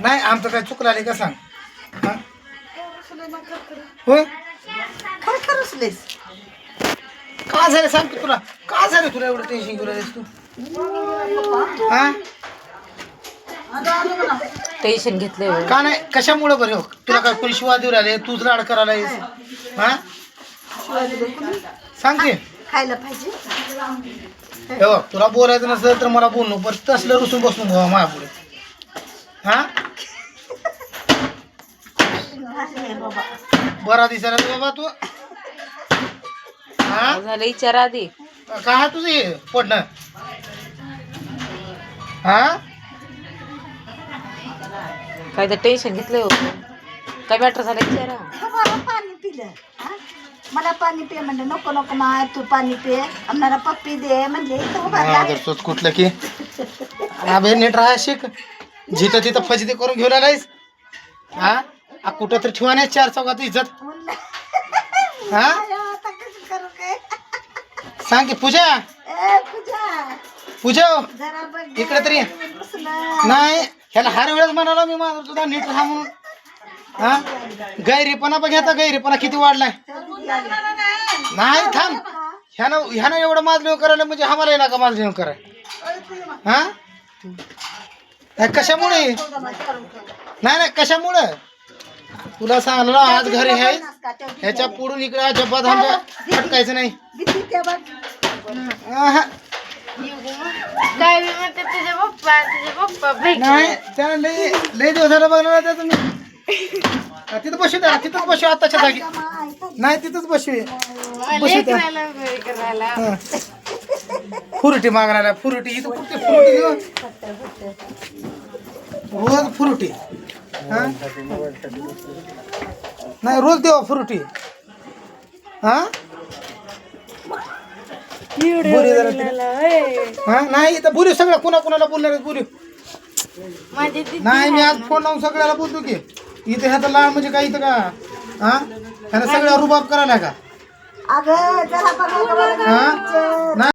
नाही आमचं काय चुकलं आले का सांग हा? होय खरखर उचलेस. का झालं सांग की तुला का झालं तुला एवढं टेन्शन घेऊन आलीस तू हा टेन्शन घेतलंय का नाही कशामुळं बरं हो तुला काय कोणी शिवा देऊ राहिले तूच लाड करायला हा सांग की खायला पाहिजे. हे बघ तुला बोलायचं नसेल तर मला बोलू पण तसलं रुसून बसून भावा माझ्या पुढे हा बाबा बरा दिसायला तू बाबा तू हा झालं विचार आधी. काय तुझं हे पडणं हा काय तर टेन्शन घेतलंय हो. काय मॅटर झालं विचारा. मला पाणी पिलं हा? मला पाणी पे म्हणलं नको नको माय तू पाणी पे आम्हाला पप्पी दे म्हणले इथं उभा राहा. तोच कुठलं की अबे नीट राहा शिक जिथं तिथं फजिती करून घेऊन आलायस हा कुठं तर ठेवा नाही चार चौकात इज्जत म्हणलं, हा आता कसं करू काय सांग की पूजा ए पूजा पूजा जरा बघ इकडे तरी ये. बसलं. नाही ह्याला हर वेळेस म्हणाला मी माझा तुझा नीट राहा म्हणून हा गैरीपणा बघ ह्याचा गैरीपणा किती वाढलाय नाही थांब ह्यानं एवढं माजलेव करायला म्हणजे आम्हाला नका माजलेव कराय हा नाही, कशामुळे नाही नाही कशामुळं तुला सांगलं आज घरी आहे ह्याच्या पुढून इकडे अजिबात आमच्या फटकायचं नाही भीती ते बघ. आहा. काय बी म्हणते तुझे पप्पा भेट नाही त्या लय लय दिवसाला बघणार त्या तुम्ही तिथं बसू द्या तिथंच बसू आताच्या जागी नाही तिथंच बसू बसू द्या हा. फुरुटी मागणार फुरुटी इथं कुठे फुरुटी देऊ रोज फुरुटी हा नाही रोज देवा फुरुटी हा बोलू जरा तिला. हा नाही इथं बोलू सगळं कुणाला बोलणार बोलू नाही मी आज फोन लावून सगळ्याला बोलतो की इथे ह्याचा लाळ म्हणजे काय इथं का हा ह्यानं सगळ्या रुबाब करायला का अगं जरा बघा हा नाही